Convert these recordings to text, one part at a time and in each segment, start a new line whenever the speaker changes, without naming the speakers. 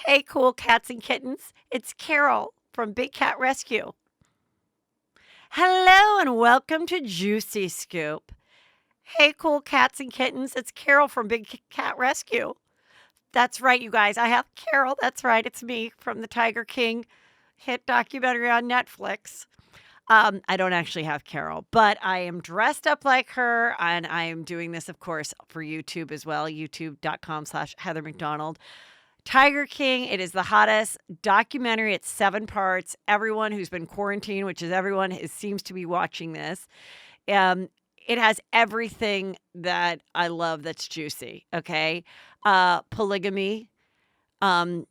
Hey, cool cats and kittens. It's Carol from Big Cat Rescue. Hello and welcome to Juicy Scoop. Hey, cool cats and kittens. It's Carol from Cat Rescue. That's right, you guys. I have Carol. That's right. It's me from the Tiger King hit documentary on Netflix. I don't actually have Carol, but I am dressed up like her, and I am doing this, of course, for YouTube as well, youtube.com/Heather McDonald. Tiger King, it is the hottest documentary. It's 7 parts. Everyone who's been quarantined, which is everyone, seems to be watching this. Um, it has everything that I love that's juicy, okay? Polygamy, um,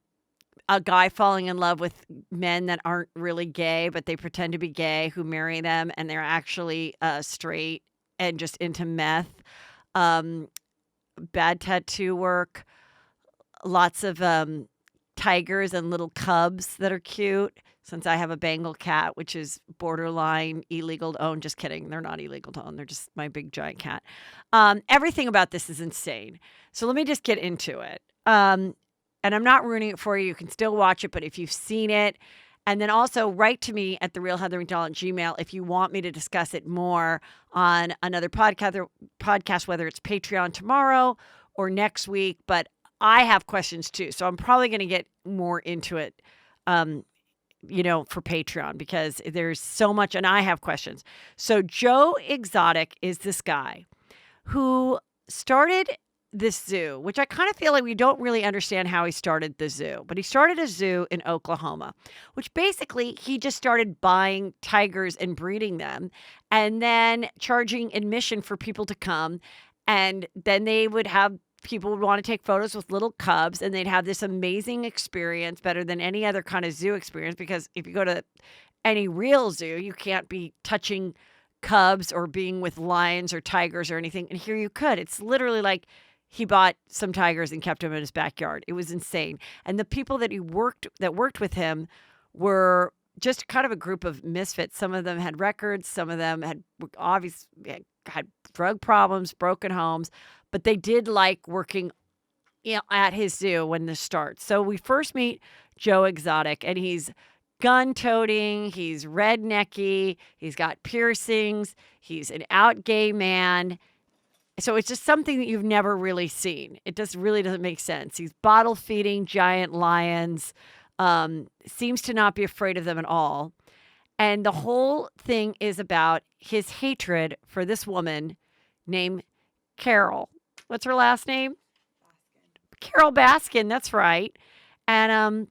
a guy falling in love with men that aren't really gay, but they pretend to be gay, who marry them, and they're actually straight and just into meth. Um, Bad tattoo work, lots of tigers and little cubs that are cute. Since I have a Bengal cat, which is borderline illegal to own. Just kidding. They're not illegal to own. They're just my big giant cat. Everything about this is insane. So let me just get into it. And I'm not ruining it for you. You can still watch it, but if you've seen it, and then also write to me at the Real Heather McDonald Gmail if you want me to discuss it more on another podcast, whether it's Patreon tomorrow or next week. But I have questions too, so I'm probably going to get more into it, for Patreon because there's so much, and I have questions. So Joe Exotic is this guy who started this zoo, which I kind of feel like we don't really understand how he started the zoo, but he started a zoo in Oklahoma, which basically he just started buying tigers and breeding them and then charging admission for people to come. And then they would have people would want to take photos with little cubs and they'd have this amazing experience, better than any other kind of zoo experience. Because if you go to any real zoo, you can't be touching cubs or being with lions or tigers or anything. And here you could. It's literally like he bought some tigers and kept them in his backyard. It was insane. And the people that worked with him were just kind of a group of misfits. Some of them had records. Some of them had obviously had drug problems, broken homes, but they did like working at his zoo when this starts. So we first meet Joe Exotic, and he's gun-toting, he's rednecky, he's got piercings, he's an out gay man. So it's just something that you've never really seen. It just really doesn't make sense. He's bottle feeding giant lions, seems to not be afraid of them at all. And the whole thing is about his hatred for this woman named Carole. What's her last name? Carole Baskin. That's right. And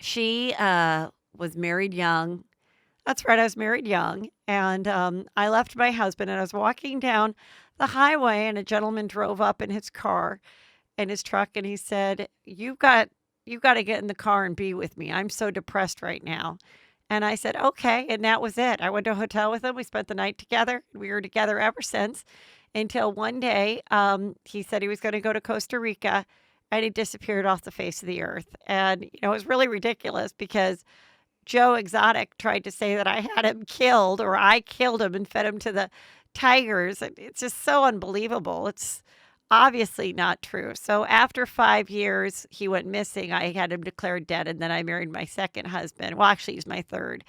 she was married young. That's right. I was married young. And I left my husband and I was walking down the highway and a gentleman drove up in his car, in his truck, and he said, "You've got to get in the car and be with me. I'm so depressed right now." And I said, "Okay." And that was it. I went to a hotel with him. We spent the night together. We were together ever since until one day he said he was going to go to Costa Rica and he disappeared off the face of the earth. And, it was really ridiculous because Joe Exotic tried to say that I had him killed or I killed him and fed him to the tigers. It's just so unbelievable. It's obviously not true. So after 5 years, he went missing. I had him declared dead, and then I married my second husband. Well, actually, he's my third.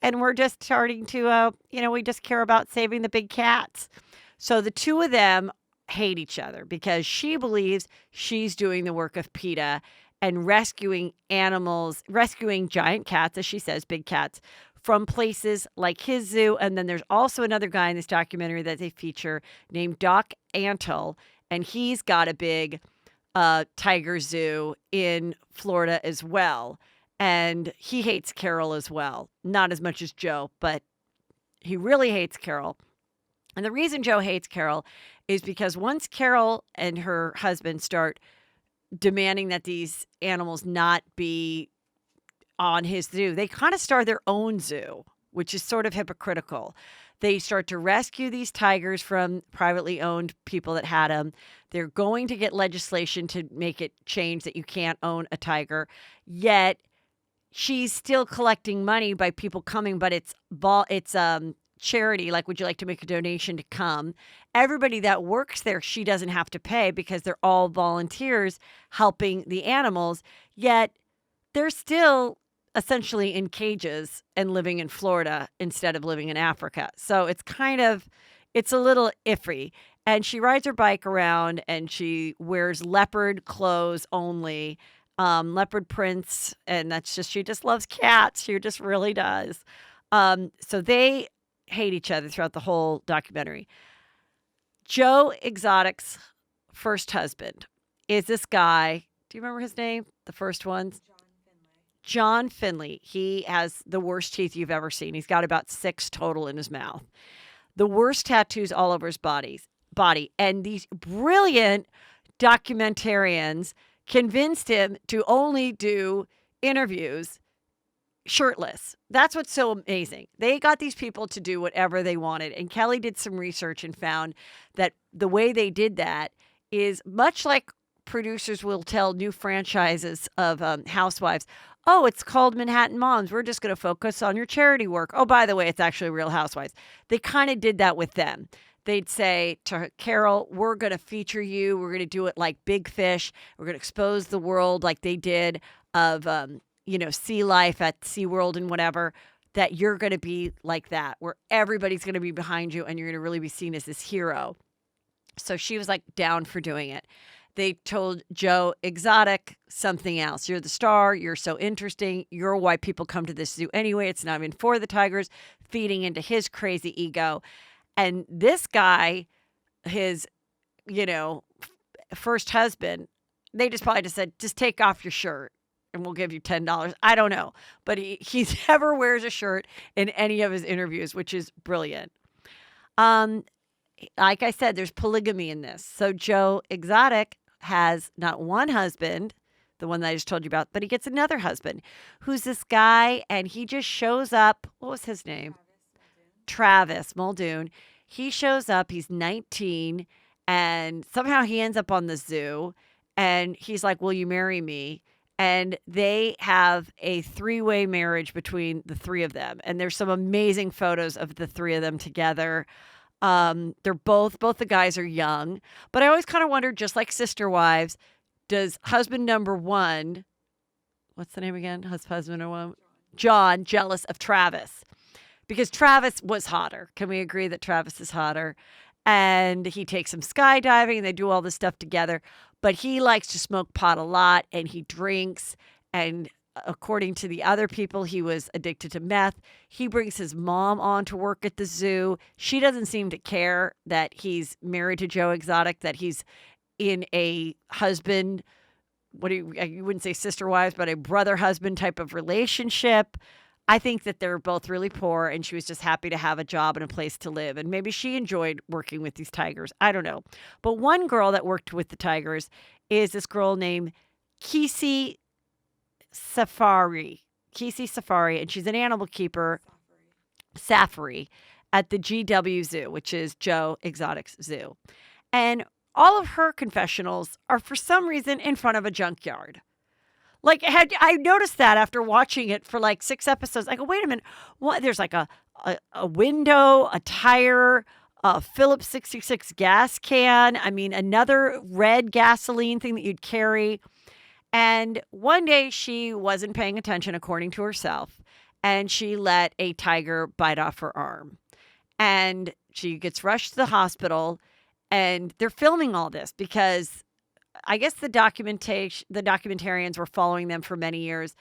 And we're just starting to, we just care about saving the big cats. So the two of them hate each other because she believes she's doing the work of PETA and rescuing animals, rescuing giant cats, as she says, big cats, from places like his zoo. And then there's also another guy in this documentary that they feature named Doc Antle, and he's got a big tiger zoo in Florida as well. And he hates Carole as well. Not as much as Joe, but he really hates Carole. And the reason Joe hates Carole is because once Carole and her husband start demanding that these animals not be on his zoo, they kind of start their own zoo, which is sort of hypocritical. They start to rescue these tigers from privately owned people that had them. They're going to get legislation to make it change that you can't own a tiger. Yet she's still collecting money by people coming, but it's charity, like, would you like to make a donation to come? Everybody that works there, she doesn't have to pay because they're all volunteers helping the animals, yet they're still essentially in cages and living in Florida instead of living in Africa. So it's a little iffy. And she rides her bike around and she wears leopard clothes only, leopard prints. And she just loves cats. She just really does. So they hate each other throughout the whole documentary. Joe Exotic's first husband is this guy. Do you remember his name? The first one? John Finley. He has the worst teeth you've ever seen. He's got about 6 total in his mouth. The worst tattoos all over his body. And these brilliant documentarians convinced him to only do interviews shirtless. That's what's so amazing. They got these people to do whatever they wanted. And Kelly did some research and found that the way they did that is much like producers will tell new franchises of housewives, oh, it's called Manhattan Moms. We're just going to focus on your charity work. Oh, by the way, it's actually Real Housewives. They kind of did that with them. They'd say to Carole, we're going to feature you. We're going to do it like Big Fish. We're going to expose the world like they did of, sea life at SeaWorld and whatever, that you're going to be like that, where everybody's going to be behind you and you're going to really be seen as this hero. So she was like down for doing it. They told Joe Exotic something else. You're the star. You're so interesting. You're why people come to this zoo anyway. It's not even for the tigers, feeding into his crazy ego. And this guy, his, first husband, they probably just said, just take off your shirt and we'll give you $10. I don't know. But he never wears a shirt in any of his interviews, which is brilliant. Like I said, there's polygamy in this. So Joe Exotic has not one husband, the one that I just told you about, but he gets another husband who's this guy, and he just shows up. What was his name? Travis Muldoon. He shows up. He's 19, and somehow he ends up on the zoo, and he's like, will you marry me? And they have a 3-way marriage between the 3 of them. And there's some amazing photos of the 3 of them together. They're both the guys are young, but I always kind of wondered, just like Sister Wives, does husband number 1, what's the name again? Husband number 1, John, jealous of Travis? Because Travis was hotter. Can we agree that Travis is hotter? And he takes him skydiving and they do all this stuff together, but he likes to smoke pot a lot and he drinks, and according to the other people, he was addicted to meth. He brings his mom on to work at the zoo. She doesn't seem to care that he's married to Joe Exotic, that he's in a husband, you wouldn't say sister wives, but a brother-husband type of relationship. I think that they're both really poor, and she was just happy to have a job and a place to live. And maybe she enjoyed working with these tigers. I don't know. But one girl that worked with the tigers is this girl named Kesey Safari, and she's an animal keeper, Safari, at the GW Zoo, which is Joe Exotic's zoo. And all of her confessionals are for some reason in front of a junkyard. Like, I noticed that after watching it for like 6 episodes. I go, wait a minute, what? There's like a window, a tire, a Phillips 66 gas can. I mean, another red gasoline thing that you'd carry. And one day she wasn't paying attention, according to herself, and she let a tiger bite off her arm. And she gets rushed to the hospital, and they're filming all this because I guess the documentarians were following them for many years.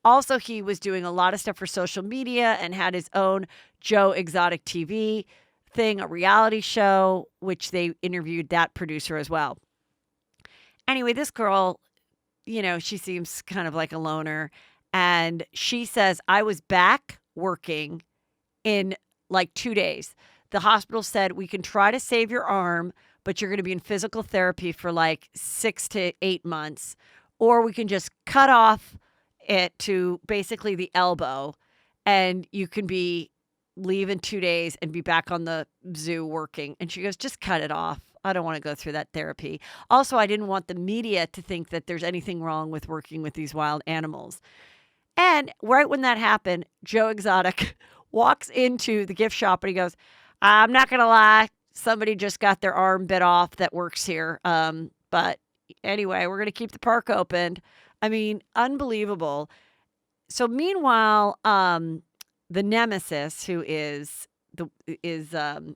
Also, he was doing a lot of stuff for social media and had his own Joe Exotic TV thing, a reality show, which they interviewed that producer as well. Anyway, this girl, she seems kind of like a loner. And she says, I was back working in like 2 days. The hospital said, we can try to save your arm, but you're going to be in physical therapy for like 6 to 8 months. Or we can just cut off it to basically the elbow, and you can leave in 2 days and be back on the zoo working. And she goes, just cut it off. I don't want to go through that therapy. Also, I didn't want the media to think that there's anything wrong with working with these wild animals. And right when that happened, Joe Exotic walks into the gift shop and he goes, I'm not going to lie. Somebody just got their arm bit off that works here. But anyway, we're going to keep the park open. I mean, unbelievable. So meanwhile, the nemesis, who is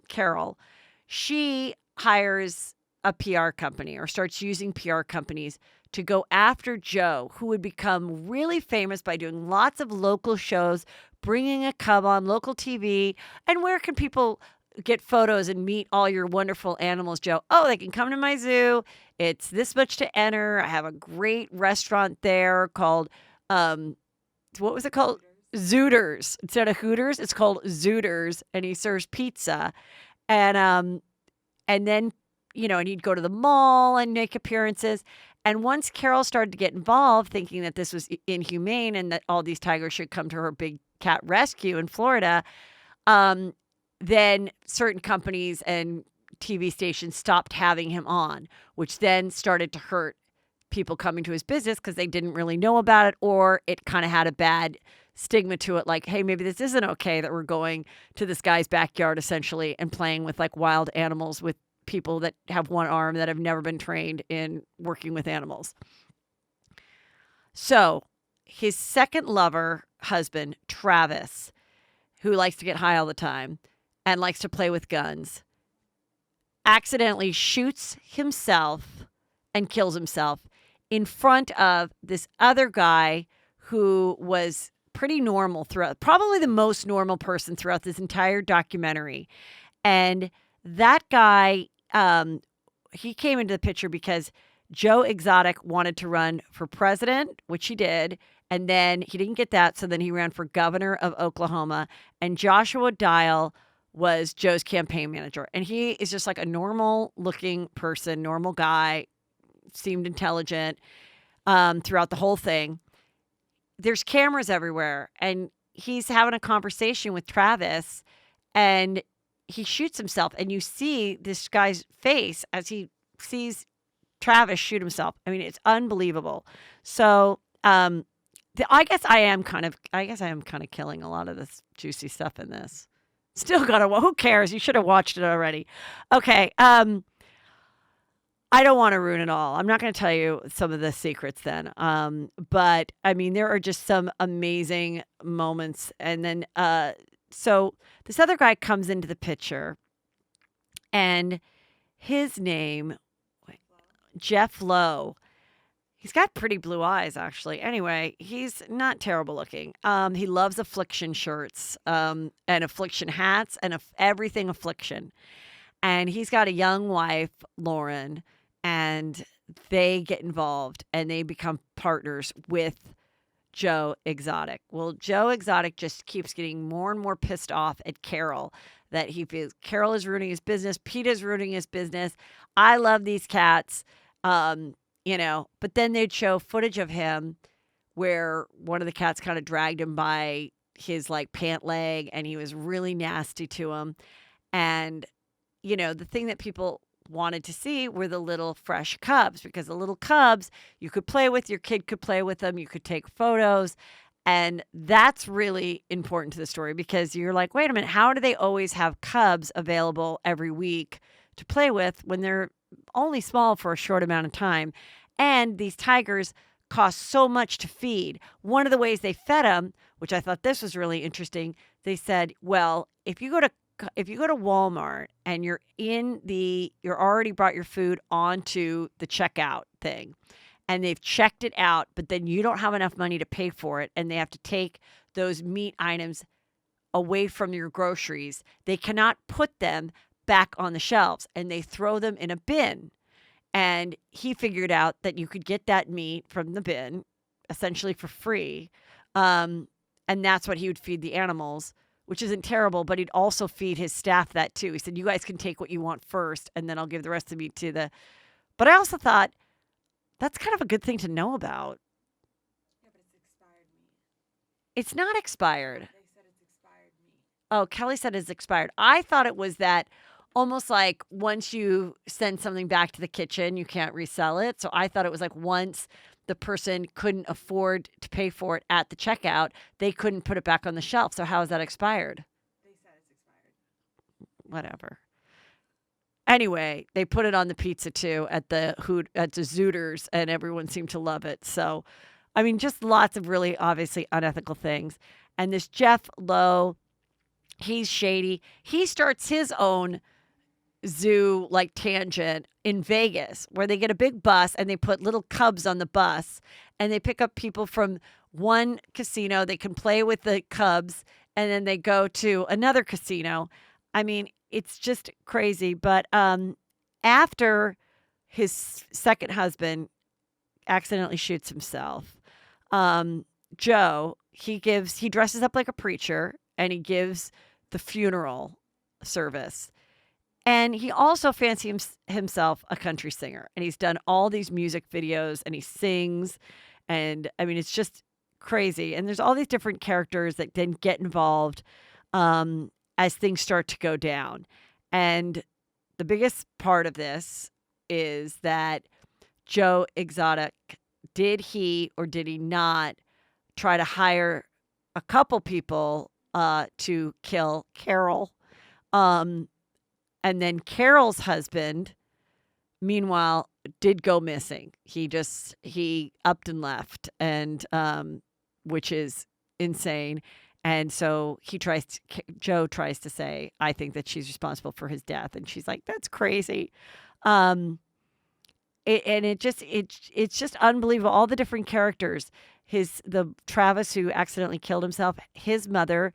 Carole, she hires a PR company or starts using PR companies to go after Joe, who would become really famous by doing lots of local shows, bringing a cub on local TV. And where can people get photos and meet all your wonderful animals, Joe? Oh, they can come to my zoo. It's this much to enter. I have a great restaurant there called, what was it called? Zooters. Instead of Hooters, it's called Zooters, and he serves pizza. And then, and he'd go to the mall and make appearances. And once Carole started to get involved, thinking that this was inhumane and that all these tigers should come to her big cat rescue in Florida, then certain companies and TV stations stopped having him on, which then started to hurt people coming to his business because they didn't really know about it, or it kind of had a bad stigma to it, like, hey, maybe this isn't okay that we're going to this guy's backyard essentially and playing with like wild animals with people that have one arm that have never been trained in working with animals. So his second husband, Travis, who likes to get high all the time and likes to play with guns, accidentally shoots himself and kills himself in front of this other guy who was pretty normal throughout, probably the most normal person throughout this entire documentary. And that guy, he came into the picture because Joe Exotic wanted to run for president, which he did. And then he didn't get that. So then he ran for governor of Oklahoma. And Joshua Dial was Joe's campaign manager. And he is just like a normal looking person, normal guy, seemed intelligent throughout the whole thing. There's cameras everywhere. And he's having a conversation with Travis. And he shoots himself. And you see this guy's face as he sees Travis shoot himself. I mean, it's unbelievable. So I guess I am kind of killing a lot of this juicy stuff in this. Still who cares? You should have watched it already. Okay. I don't want to ruin it all. I'm not going to tell you some of the secrets then. But I mean, there are just some amazing moments. And then, so this other guy comes into the picture and his name, Jeff Lowe. He's got pretty blue eyes, actually. Anyway, he's not terrible looking. He loves Affliction shirts and Affliction hats and everything Affliction. And he's got a young wife, Lauren, and they get involved and they become partners with Joe Exotic. Well, Joe Exotic just keeps getting more and more pissed off at Carole, that he feels Carole is ruining his business. Peter's ruining his business. I love these cats. But then they'd show footage of him where one of the cats kind of dragged him by his like pant leg and he was really nasty to him. And, the thing that people wanted to see were the little fresh cubs, because the little cubs you could play with, your kid could play with them, you could take photos. And that's really important to the story, because you're like, wait a minute, how do they always have cubs available every week to play with when they're only small for a short amount of time? And these tigers cost so much to feed. One of the ways they fed them, which I thought this was really interesting, they said, well, if you go to Walmart and you're already brought your food onto the checkout thing and they've checked it out, but then you don't have enough money to pay for it and they have to take those meat items away from your groceries, they cannot put them back on the shelves and they throw them in a bin. And he figured out that you could get that meat from the bin essentially for free. And that's what he would feed the animals, which isn't terrible, but he'd also feed his staff that too. He said, you guys can take what you want first, and then I'll give the rest of the meat to the... But I also thought, that's kind of a good thing to know about.
Yeah, but it's expired meat.
It's not expired.
They said it's expired meat.
Oh, Kelly said it's expired. I thought it was that almost like once you send something back to the kitchen, you can't resell it. So I thought it was like once the person couldn't afford to pay for it at the checkout, they couldn't put it back on the shelf. So how is that expired?
They said it's expired.
Whatever. Anyway, they put it on the pizza too at the Zooters, and everyone seemed to love it. So, I mean, just lots of really obviously unethical things. And this Jeff Lowe, he's shady. He starts his own zoo like tangent in Vegas where they get a big bus and they put little cubs on the bus and they pick up people from one casino. They can play with the cubs and then they go to another casino. I mean, it's just crazy. But after his second husband accidentally shoots himself, Joe, he dresses up like a preacher and he gives the funeral service. And he also fancies himself a country singer. And he's done all these music videos and he sings. And I mean, it's just crazy. And there's all these different characters that then get involved as things start to go down. And the biggest part of this is that Joe Exotic, did he or did he not try to hire a couple people to kill Carole? And then Carole's husband, meanwhile, did go missing. He upped and left, and which is insane. And so Joe tries to say, I think that she's responsible for his death. And she's like, that's crazy. It's just unbelievable. All the different characters, the Travis who accidentally killed himself, his mother,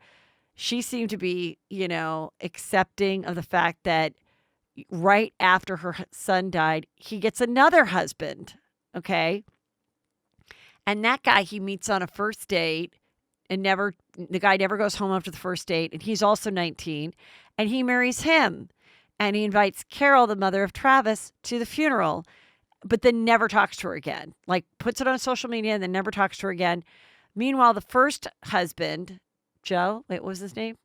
she seemed to be, accepting of the fact that right after her son died, he gets another husband. Okay. And that guy he meets on a first date and the guy never goes home after the first date. And he's also 19 and he marries him and he invites Carole, the mother of Travis, to the funeral, but then never talks to her again, like puts it on social media and then never talks to her again. Meanwhile, the first husband, Joe, wait, what was his name?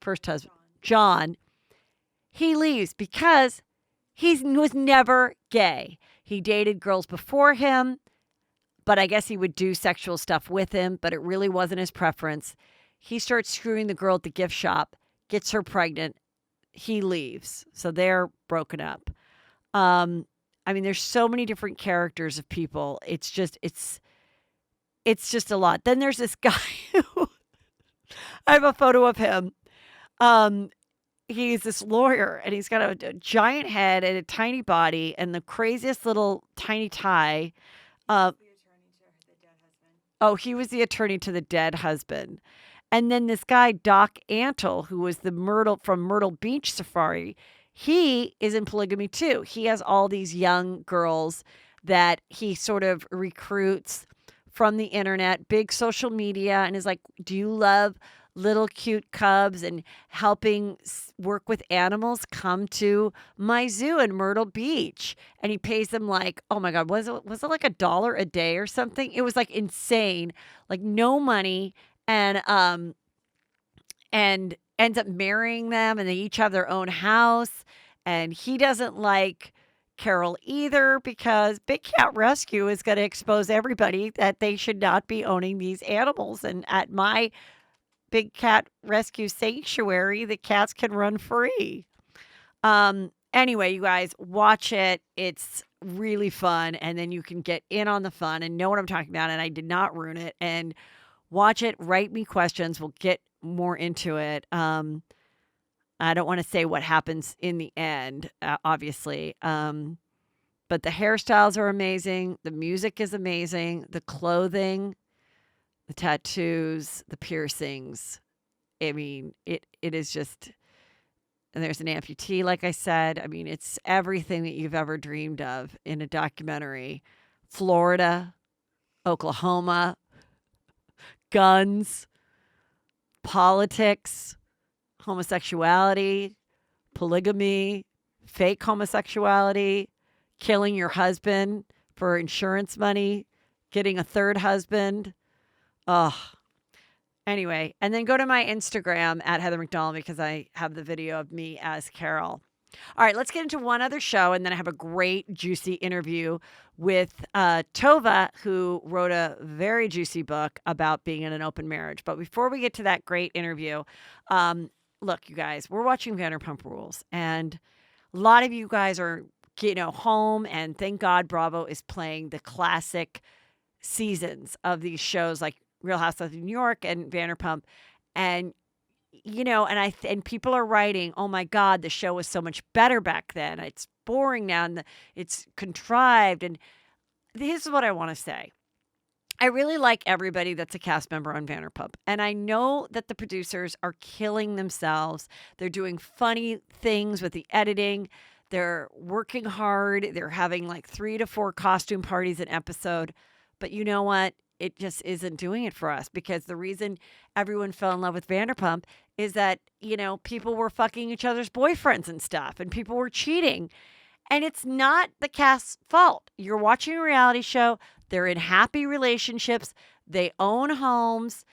First husband, John, he leaves because he was never gay. He dated girls before him, but I guess he would do sexual stuff with him, but it really wasn't his preference. He starts screwing the girl at the gift shop, gets her pregnant. He leaves. So they're broken up. I mean, there's so many different characters of people. It's just a lot. Then there's this guy who I have a photo of him. He's this lawyer and he's got a giant head and a tiny body and the craziest little tiny tie. He was the attorney to the dead husband. And then this guy, Doc Antle, who was from Myrtle Beach Safari, he is in polygamy too. He has all these young girls that he sort of recruits from the internet, big social media, and is like, do you love little cute cubs and helping work with animals? Come to my zoo in Myrtle Beach. And he pays them like, oh my God, was it like $1 a day or something? It was like insane, like no money. And ends up marrying them and they each have their own house. And he doesn't like Carole either because Big Cat Rescue is going to expose everybody that they should not be owning these animals. And at my Big Cat Rescue Sanctuary, the cats can run free. Anyway, you guys, watch it. It's really fun. And then you can get in on the fun and know what I'm talking about. And I did not ruin it. And watch it. Write me questions. We'll get more into it. I don't want to say what happens in the end, obviously. But the hairstyles are amazing. The music is amazing. The clothing, the tattoos, the piercings. I mean, it is just, and there's an amputee, like I said. I mean, it's everything that you've ever dreamed of in a documentary. Florida, Oklahoma, guns, politics, homosexuality, polygamy, fake homosexuality, killing your husband for insurance money, getting a third husband. Anyway, and then go to my Instagram at Heather McDonald because I have the video of me as Carole. All right, let's get into one other show, and then I have a great, juicy interview with Tova, who wrote a very juicy book about being in an open marriage. But before we get to that great interview, um, look, you guys, we're watching Vanderpump Rules, and a lot of you guys are, home, and thank God Bravo is playing the classic seasons of these shows like Real Housewives of New York and Vanderpump. And and people are writing, "Oh my God, the show was so much better back then. It's boring now, and it's contrived." And this is what I want to say. I really like everybody that's a cast member on Vanderpump, and I know that the producers are killing themselves. They're doing funny things with the editing. They're working hard. They're having like 3 to 4 costume parties an episode. But you know what? It just isn't doing it for us, because the reason everyone fell in love with Vanderpump is that, people were fucking each other's boyfriends and stuff, and people were cheating. And it's not the cast's fault. You're watching a reality show. They're in happy relationships. They own homes,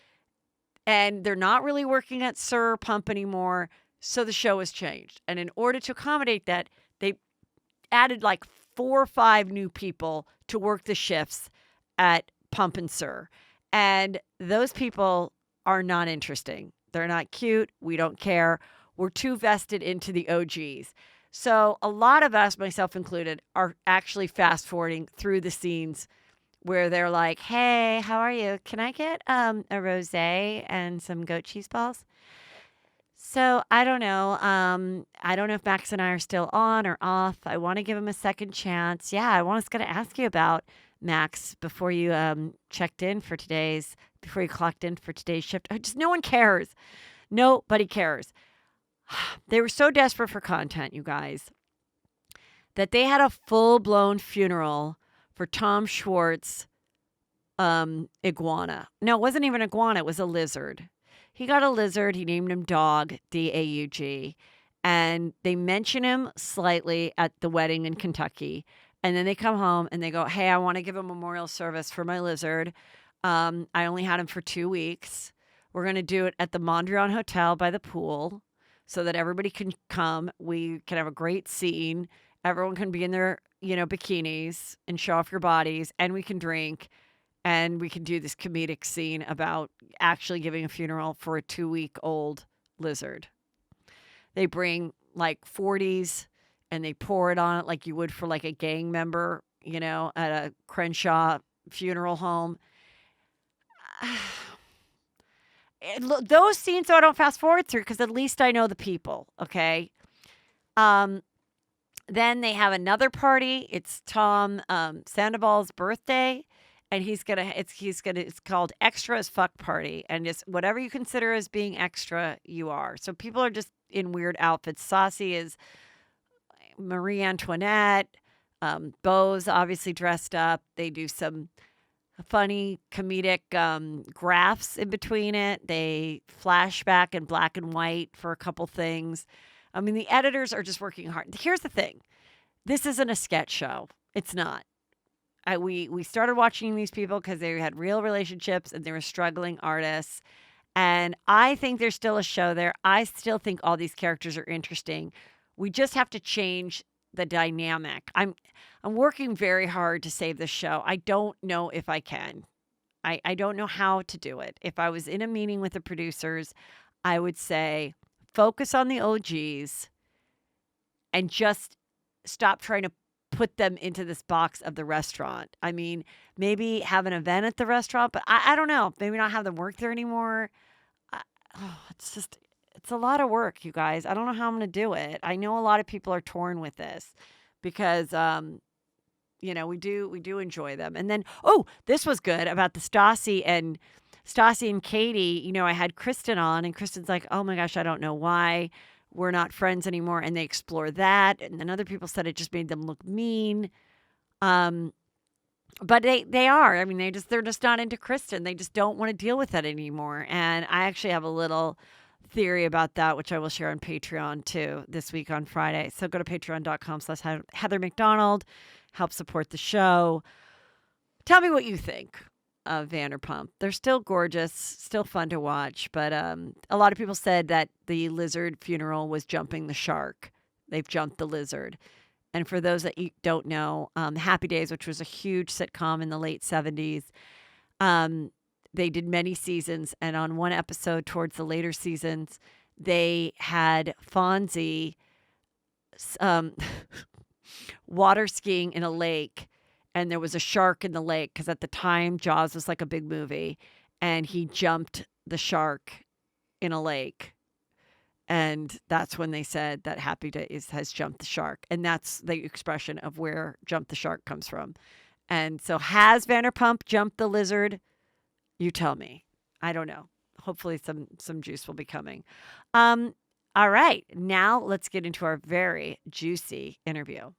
and they're not really working at Sir Pump anymore. So the show has changed. And in order to accommodate that, they added like 4 or 5 new people to work the shifts at Pump and Sir. And those people are not interesting. They're not cute. We don't care. We're too vested into the OGs. So a lot of us, myself included, are actually fast forwarding through the scenes where they're like, "Hey, how are you? Can I get a rosé and some goat cheese balls?" So I don't know. I don't know if Max and I are still on or off. I want to give him a second chance. Yeah, I was going to ask you about Max before you before you clocked in for today's shift. Just no one cares. Nobody cares. They were so desperate for content, you guys, that they had a full-blown funeral for Tom Schwartz iguana. No, it wasn't even iguana. It was a lizard. He got a lizard. He named him Dog, Daug. And they mention him slightly at the wedding in Kentucky. And then they come home and they go, "Hey, I want to give a memorial service for my lizard. I only had him for 2 weeks. We're going to do it at the Mondrian Hotel by the pool so that everybody can come. We can have a great scene. Everyone can be in their, bikinis and show off your bodies, and we can drink, and we can do this comedic scene about actually giving a funeral for a 2-week-old lizard." They bring like 40s and they pour it on it like you would for like a gang member, at a Crenshaw funeral home. Those scenes, though, I don't fast forward through because at least I know the people, okay? Then they have another party. It's Tom Sandoval's birthday, and it's called Extra as Fuck Party, and just whatever you consider as being extra, you are. So people are just in weird outfits. Saucy is Marie Antoinette. Beau's obviously dressed up. They do some funny comedic graphs in between it. They flashback in black and white for a couple things. I mean, the editors are just working hard. Here's the thing. This isn't a sketch show. It's not. We started watching these people because they had real relationships and they were struggling artists. And I think there's still a show there. I still think all these characters are interesting. We just have to change the dynamic. I'm working very hard to save this show. I don't know if I can. I don't know how to do it. If I was in a meeting with the producers, I would say focus on the OGs and just stop trying to put them into this box of the restaurant. I mean, maybe have an event at the restaurant, but I don't know. Maybe not have them work there anymore. It's a lot of work, you guys. I don't know how I'm going to do it. I know a lot of people are torn with this because, we do enjoy them. And then, this was good about the Stassi and Katie. I had Kristen on, and Kristen's like, "Oh my gosh, I don't know why we're not friends anymore." And they explore that. And then other people said it just made them look mean. But they are. I mean, they're just not into Kristen. They just don't want to deal with that anymore. And I actually have a little theory about that, which I will share on Patreon too this week on Friday. So go to patreon.com/Heather McDonald. Help support the show. Tell me what you think of Vanderpump. They're still gorgeous, still fun to watch. But a lot of people said that the lizard funeral was jumping the shark. They've jumped the lizard. And for those that don't know, Happy Days, which was a huge sitcom in the late 70s, um, they did many seasons. And on one episode towards the later seasons, they had Fonzie um, water skiing in a lake. And there was a shark in the lake because at the time, Jaws was like a big movie. And he jumped the shark in a lake. And that's when they said that Happy Days has jumped the shark. And that's the expression of where jump the shark comes from. And so has Vanderpump jumped the lizard? You tell me. I don't know. Hopefully some juice will be coming. All right. Now let's get into our very juicy interview.